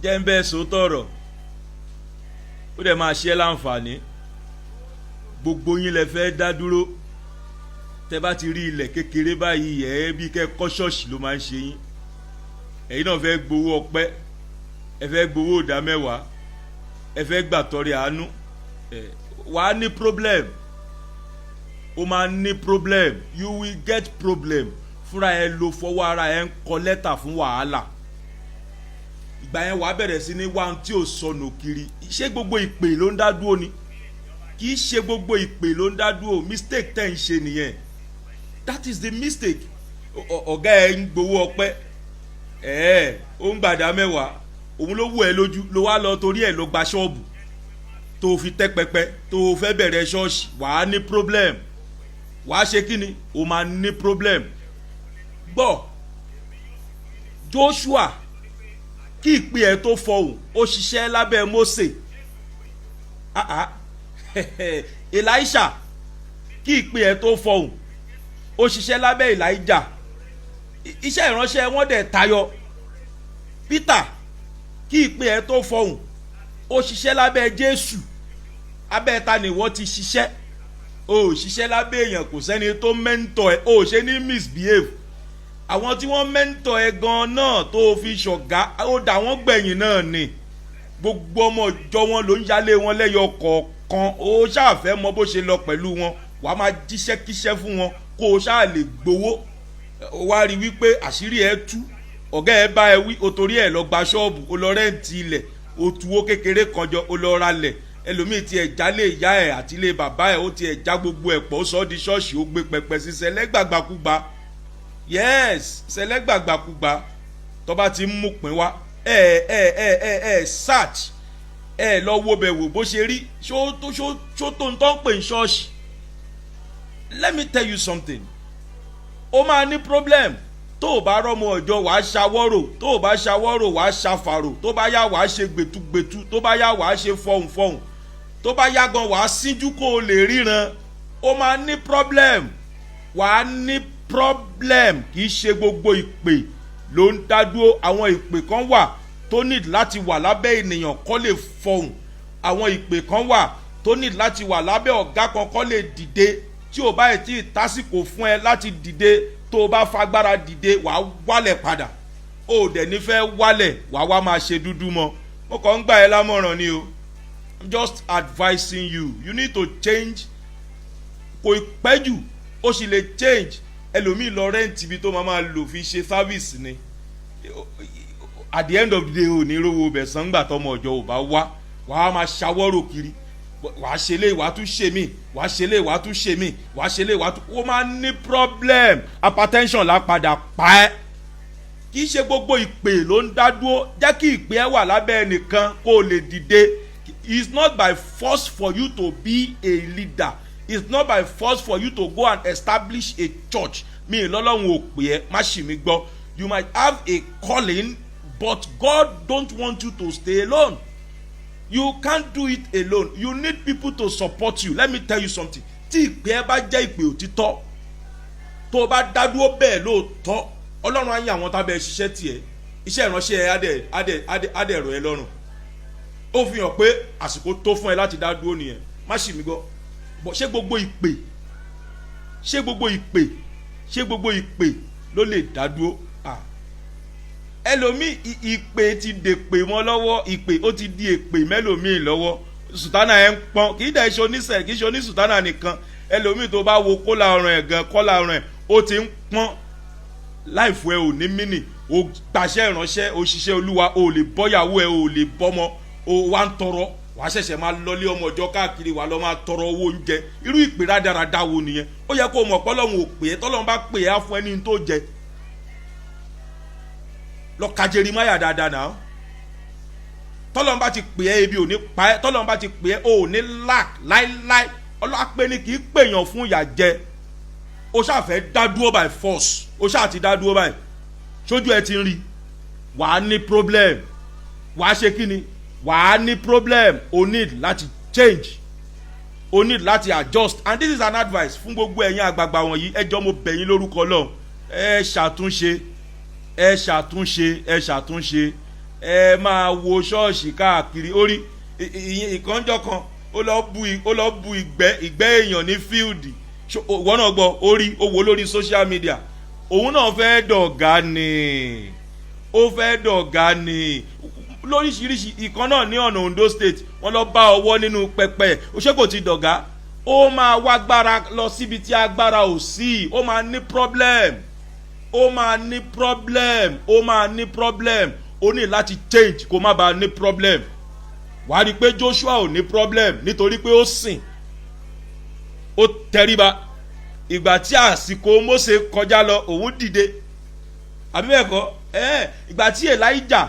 jẹ́ ń bẹ́ẹ̀ sòótọ́ ọ̀rọ̀ ó dẹ̀ máa ṣe láǹfààní gbogbo yín lẹ fẹ́ dá dúró tẹ bá ti rí ilẹ̀ kékeré báyìí ẹ̀ bí kẹ́ kọ́ ṣọ́ọ̀ṣì ló máa ń ṣe yín ẹ̀yin náà fẹ́ gbowó ọpẹ́ ẹ fẹ́ gbowó ìdá mẹ́wàá ẹ fẹ́ gbàtọrẹ àánú wàá ní problem ó máa ní problem you will get problem fúnra ẹ lo fọwọ́ ara ẹ ń kọ lẹ́tà fún wàhálà ìgbà yẹn wàá bẹ̀rẹ̀ sí ní wá ohun tí ò sọnù kiri ṣé gbogbo ìpè ló ń dá dúró ni kì í ṣe gbogbo ìpè ló ń dá dúró mistake tẹ̀ ń ṣe nìyẹn that is the mistake ọ̀gá ẹ ń gbowó ọpẹ́ ó ń gbàdá mẹ́wàá òun ló wù ẹ́ lójú ló wá lọ torí ẹ̀ ló gba ṣọ́ọ̀bù tó fi tẹ́ pẹpẹ tó fẹ́ bẹ̀rẹ̀ ṣọ́ọ̀ṣì wàá ní problem wàá ṣe kí ni o máa ní problem gbọ́ Joshua kí ìpè ẹ̀ tó fọhùn ó ṣiṣẹ́ lábẹ́ Mósè Elisha kí ìpè ẹ̀ tó fọhùn ó ṣiṣẹ́ lábẹ́ Elijah iṣẹ́ ìránṣẹ́ wọn dẹ̀ tayọ Peter kí ìpè ẹ̀ tó fọhùn ó ṣiṣẹ́ lábẹ́ Jésù abẹ́ ta ni wọ́n ti ṣiṣẹ́ ó ṣiṣẹ́ lábẹ́ èèyàn kò sẹ́ni tó mẹ́ńtọ̀ ẹ̀ ó ṣe ní misbehave àwọn tí wọ́n mẹ́ńtọ̀ ẹ̀ gan náà tó fi ṣọ̀gá ó dà wọ́n gbẹ̀yìn náà ni gbogbo ọmọ ìjọ wọn ló ń yálé wọn lẹ́yọ kọ̀ọ̀kan ó ṣàfẹ́ mọ bó ṣe lọ pẹ̀lú wọn wàá máa jíṣẹ́ kíṣẹ́ fún wọn kó o ṣáà lè gbowó ó wá rí wípé àṣírí ẹ tú ọ̀gá ẹ bá ẹ wí o torí ẹ lọ gba ṣọ́ọ̀bù o lọ rẹ́ǹtì ilẹ̀ o tuwó kékeré kan jọ o lọ ralẹ̀ ẹlòmíì tiẹ̀ jálé ìyá ẹ̀ àti ilé bàbá ẹ̀ ó tiẹ̀ já gbogbo ẹ̀ pọ̀ ó sọ ọ́ di ṣọ́ọ̀ṣì ó gbé pẹpẹ sí sẹlẹ́gbàgbàkúgbà yes sẹlẹ́gbàgbàkúgbà tó bá ti ń mú pín wá search lọ wo bẹ̀ wò bó ṣe rí ṣó tó ń tọ́ ń pè ní ṣọ́ọ̀ṣì. Let me tell you something ó máa ní problem tó o bá rọ́mọ ọjọ́ wàá ṣàwọ́rò tó o bá ṣàwọ́rò wàá ṣàfàrò tó bá yá wàá ṣe gbẹ̀tugbẹ̀tu tó bá yá wàá ṣe fọhùnfọhùn tó bá yá gan wàá síjú kó o lè ríran ó máa ní problem wàá ní problem kì í ṣe gbogbo ìpè ló ń dádúró àwọn ìpè kan wà tó need láti wà lábẹ́ ènìyàn kó lè fọhùn àwọn ìpè kan wà tó need láti wà lábẹ́ ọ̀gá kan kó lè dìde tí o bá yẹ tí tásìkò fún ẹ láti dìde tó o bá fagbára dìde wàá wálẹ̀ padà o dẹ̀ ní fẹ́ wálẹ̀ wàá wá máa ṣe dúdú mọ́ mo kàn ń gbà ẹ́ lámọ̀ràn ni o I'm just advising you need to change kò pẹ́ jù o sì lè change ẹlòmíì lọ rẹ́ǹtì ibi tó máa lò fi ṣe service ni at the end of the day ò ní rówó bẹ̀ sàngbà tọmọ ọjọ́ ò bá wá wàá máa ṣàwọ́rò kiri wàá ṣe lé wàá tún ṣe mí wàá ṣe lé wàá tún ṣe mí wàá ṣe lé wàá tún ó máa ní problem hypertension la padà pa ẹ́ kì í ṣe gbogbo ìpè ló ń dá dúró jẹ́ kí ìpè ẹ wà lábẹ́ ẹnìkan kó o lè dìde it's not by force for you to be a leader it's not by force for you to go and establish a church mi lọ́lọ́run ò pè ẹ́ má ṣì mí gbọ́ you might have a calling but God don't want you to stay alone. You can't do it alone. You need people to support you. Let me tell you something. Tí ìpè ẹ bá jẹ́ ìpè òtítọ́ tó o bá dádúró bẹ́ẹ̀ lóòótọ́ Ọlọ́run á yàn àwọn tábẹ́ ṣiṣẹ́ tiẹ̀ iṣẹ́ ìránṣẹ́ ẹ á dẹ̀ rọ̀ ẹ́ lọ́rùn. Ó fi hàn pé àsìkò tó fún ẹ láti dádúró nìyẹn. Má ṣì mí gbọ́. Bọ̀ ṣé gbogbo ìpè ló lè dádúró? Ẹlòmíì ìpè ti dèpè mọ́ lọ́wọ́ ìpè ó ti di èpè mẹ́lòmíì lọ́wọ́ sùtánà ẹ̀ ń pọ́n kì í dẹ̀ ṣe oníṣẹ́ kì í ṣe onísùtánà nìkan ẹlòmíì tó bá wo kólà ọrùn ẹ̀ gan kọ́là ọrùn ẹ̀ ó ti ń pọ́n láìfù ẹ̀ ò ní mínì ó gbàṣẹ́ ìránṣẹ́ ó ṣiṣẹ́ olúwa ó lè bọ́yàwó ẹ̀ ó lè bọ́mọ ó wá ń tọrọ wàá ṣẹ̀ṣẹ̀ máa lọ́lé ọmọ ọjọ́ káàkiri wàá lọ́ máa tọrọ owó oúnjẹ irú ìpè rádaràda wo nìyẹn ó yẹ kó mọ̀ pọ́lọ́hún ò pè é tọ́lọ́hún bá pè é á fún ẹni tó jẹ lọ ka Jeremáyà dáadáa náà tọ́lọ́n bá ti pè é ebi ò ní pa ẹ́ tọ́lọ́n bá ti pè é ò ní lack láíláí ọlọ́pẹ́ ni kì í pèèyàn fún ìyà jẹ o ṣàfẹ́ dá dúró by force o ṣáà ti dá dúró báyìí sójú ẹ ti ń rí wàá ní problem wàá ṣe kí ni wàá ní problem o need láti change o need láti adjust and this is an advice fún gbogbo ẹ̀yin àgbààgbà wọ̀nyí ẹ jọ̀ọ́ mo bẹ̀ yín lórúkọ Ọlọ́run ẹ ṣàtúnṣe ẹ máa wo ṣọ́ọ̀ṣì káàkiri orí ìkànjọ́ kan ó lọ bu ìgbẹ́ èèyàn ní fíìdì wọ́n náà gbọ́ orí ó wo lórí social media òun náà fẹ́ dọ̀gá ni ó fẹ́ dọ̀gá ni lóríṣiríṣi ìkan náà ní ọ̀nà Ondo State wọ́n lọ bá ọwọ́ nínú pẹpẹ ó ṣe kò ti dọ̀gá ó máa wá gbára lọ síbi tí agbára ò sí ó máa ní problem ó ní láti change kó má bàa ní problem wàá rí i pé Joshua ò ní problem nítorí pé ó sìn ó tẹríba ìgbà tí àsìkò Mósè kọjá lọ òun dìde àbí bẹ́ẹ̀ kọ́ ìgbà tí Elijah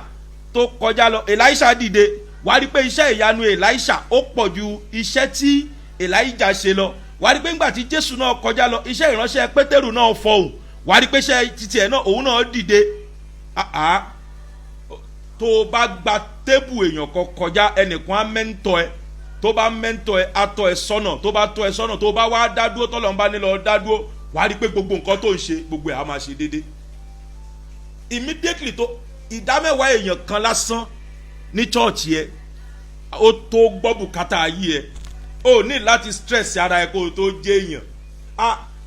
tó kọjá lọ Elisha dìde wàá rí i pé iṣẹ́ ìyanu Elisha ó pọ̀ ju iṣẹ́ tí Elijah ṣe lọ wàá rí i pé ńgbà tí Jésù náà kọjá lọ iṣẹ́ ìránṣẹ́ Pétérù náà fọhùn wàá rí i pé iṣẹ́ títí ẹ̀ náà òun náà dìde tó o bá gba tébù èèyàn kan kọjá ẹnìkan á mẹ́ńtọ́ ẹ tó bá mẹ́ńtọ́ ẹ á tọ́ ẹ sọ́nà tó bá tọ́ ẹ sọ́nà tó bá wá dádúró tọ́lọ́ ń bá nílò dádúró wàá rí i pé gbogbo nǹkan tó ń ṣe gbogbo ẹ̀ á máa ṣe déédéé immediately tó ìdámẹ́wàá èèyàn kan lásán ní chọ́ọ̀chì ẹ ó tó gbọ́ bùkátà ayé ẹ ó ní láti stress ara ẹ kó o tó jẹ́ èèyàn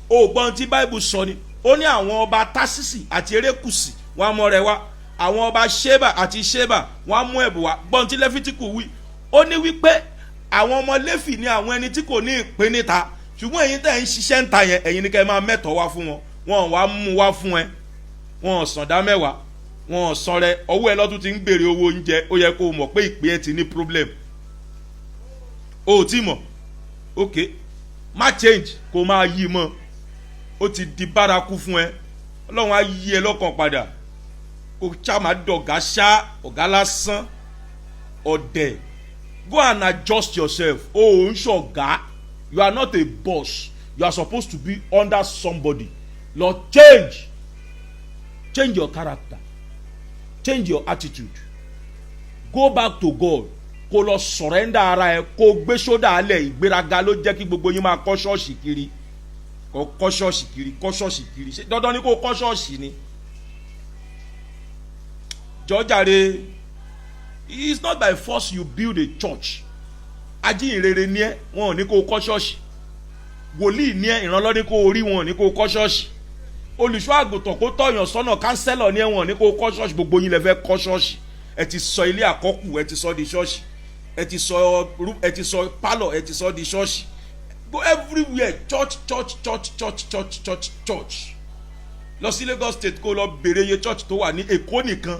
ó gbọ́n tí Bible sọ ni ó ní àwọn ọba Tásísì àti Erékùsì wọn á mọ rẹ wá àwọn ọba Ṣébà àti Ṣébà wọn á mú ẹ̀bùn wá gbọ́n tí Lẹ́fítíkù wí ó ní wípé àwọn ọmọ Léfì ni àwọn ẹni tí kò ní ìpín níta ṣùgbọ́n ẹ̀yin tẹ̀ ń ṣiṣẹ́ ń ta yẹn ẹ̀yin ni kẹ́ ẹ máa mẹ́tọ̀ wá fún wọn wọn wá mú wá fún ẹ wọn ò sàn dá mẹ́wàá wọn ò sàn rẹ ọwọ́ ẹ lọ́tún ti ń béèrè owó oúnjẹ ó yẹ kó o mọ̀ pé ìpín ẹ ti ní problem o ò tí mọ̀ ok má change kó máa yí mọ́ ó ti di bárakú fún ẹ Ọlọ́run á yí ẹ lọ́kàn padà ó ṣá máa dọ̀gá ṣá ọ̀gá lásán ọ̀dẹ̀ go and adjust yourself o ń ṣọ̀gá you are not a boss you are supposed to be under somebody Lord change your character change your attitude go back to God kó lọ surrender ara ẹ kó gbé sódà alẹ̀ ìgbéraga ló jẹ́ kí gbogbo yín máa kọ́ ṣọ́ọ̀ṣì kiri kọ́ ṣọ́ọ̀ṣì kiri ṣé dandan ni kó kọ́ ṣọ́ọ̀ṣì ni jọjàre it's not by force you build a church ajínrere ní ẹ wọn ò ní kó kọ́ ṣọ́ọ̀ṣì wòlíì ní ẹ ìrànlọ́ ní kó orí wọn ò ní kó kọ́ ṣọ́ọ̀ṣì olùṣọ́ àgùntàn kó tọ̀yàn sọ́nà kánsẹ́lọ̀ ní ẹ wọn ò ní kó kọ́ ṣọ́ọ̀ṣì gbogbo yín lẹ fẹ́ kọ́ ṣọ́ọ̀ṣì ẹ ti sọ ilé àkọ́kù ẹ ti sọ di ṣọ́ọ̀ṣì ẹ ti sọ pálọ̀ ẹ ti sọ di ṣọ́ọ̀ṣì go everywhere church lọ sí Lagos State kó lọ bèrè iye church tó wà ní Èkó nìkan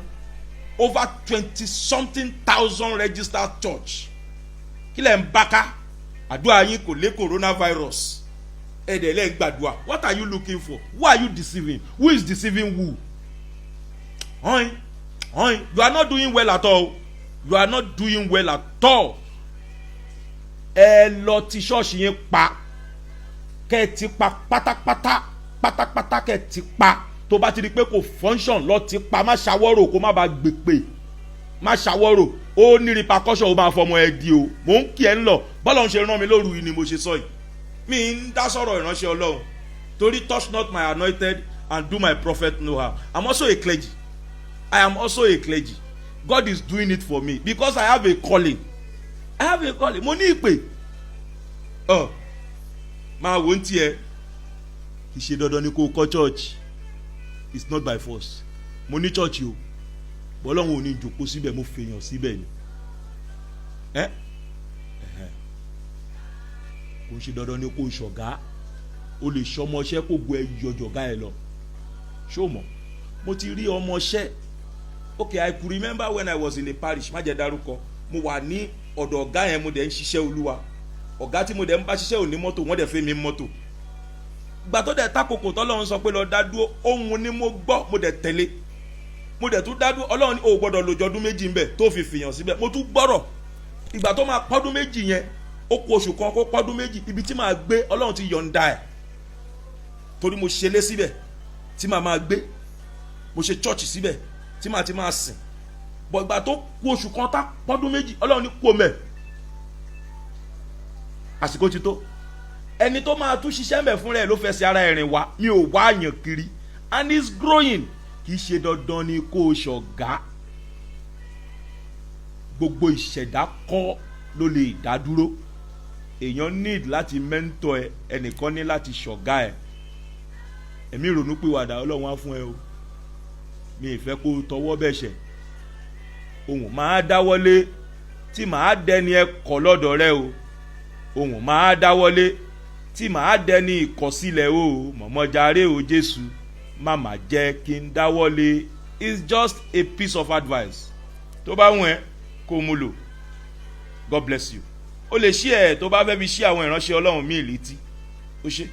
over 20-something,000 registered church kí lẹ̀ ń bá ká àdúrà yín kò lé coronavirus ẹ̀dẹ̀ lẹ́ gbàdúrà what are you looking for who are you deceiving who is deceiving who you are not doing well at all ẹ lọ ti ṣọ́ọ̀ṣì yẹn pa kẹ́ ẹ ti pa pátápátá kẹ́ ẹ ti pa tó bá ti di pé kò function lọ ti pa má ṣàwọ́rò kó má ba gbèpè má ṣàwọ́rò ó ní repercussion ó máa fọmọ ẹ di o mò ń kí ẹ ń lọ bọ́lá ń ṣe rán mi lóru yìí ni mo ṣe sọ yìí mi ń dá sọ̀rọ̀ ìránṣẹ́ Ọlọ́run torí touch not my anointed and do my prophet no harm I am also a clergy God is doing it for me because I have a calling mo ní ìpè máa wò ń tiẹ̀ kì í ṣe dandan ni kó kọ́ church it's not by force mo ní church o bọ́lọ́hún ò ní ìjòkó síbẹ̀ mo fèèyàn síbẹ̀ ni kò ń ṣe dandan ni kó ṣọ̀gá o lè ṣọmọṣẹ́ kó gbọ́ ẹ yọjọ̀gá ẹ lọ ṣó mọ̀ mo ti rí ọmọṣẹ́ okay I could remember when I was in the parish má jẹ́ dárúkọ mo wà ní ọ̀dọ̀ ọ̀gá yẹn mo dẹ̀ ń ṣiṣẹ́ Olúwa ọ̀gá tí mo dẹ̀ ń bá ṣiṣẹ́ ò ní mọ́tò wọ́n dẹ̀ fẹ́ mi mọ́tò gbà tó dẹ̀ takoko tọ́lọ́run sọ pé lọ dá dúró ohun ni mo gbọ́ mo dẹ̀ tẹ̀lé mo dẹ̀ tún dá dúró Ọlọ́run ní o gbọ́dọ̀ lòjọ́ ọdún méjì ń bẹ̀ tó fi fìyàn síbẹ̀ mo tún gbọ́rọ̀ ìgbà tó máa pọ́dún méjì yẹn ó kù oṣù kan kó pọ́dún méjì ibi tí màá gbé Ọlọ́run ti yọ̀ǹda ẹ̀ torí mo ṣe lé síbẹ̀ tí màá máa gbé mo ṣe church síbẹ̀ tí màá ti máa sìn bọ̀ ìgbà tó kù oṣù kan tá pọ́dún méjì Ọlọ́run ní kú omi ẹ̀ àsìkò ti tó ẹni tó máa tún ṣiṣẹ́ mbẹ̀ fún rẹ̀ ló fẹsẹ̀ ara ẹ̀rìn wá mi ò wá àyàn kiri and it's growing kì í ṣe dandan ni kó o ṣọ̀gá gbogbo ìṣẹ̀dá kọ́ ló lè dá dúró. Èèyàn need láti mentor ẹ, ẹnìkan ní láti ṣọ̀gá ẹ. Ẹ̀mí ìrònúpìwàdà Ọlọ́run á fún ẹ o. Mi ì fẹ́ kó tọwọ́ bẹ̀ṣẹ̀. Ohun máa dáwọ́lé tí màá dẹni ẹ̀kọ́ lọ́dọ̀ rẹ o. Ohun máa dáwọ́lé tí màá dẹni ìkọ̀sílẹ̀ o. Mọ̀mọ́jàre o Jésù, màmá jẹ́ kí n dáwọ́lé. It's just a piece of advice. Tó bá wùn ẹ́ kó mú lò. God bless you. O lè ṣí ẹ̀ tó bá fẹ́ fi ṣí àwọn ìránṣẹ́ Ọlọ́run míì létí. Ó ṣe.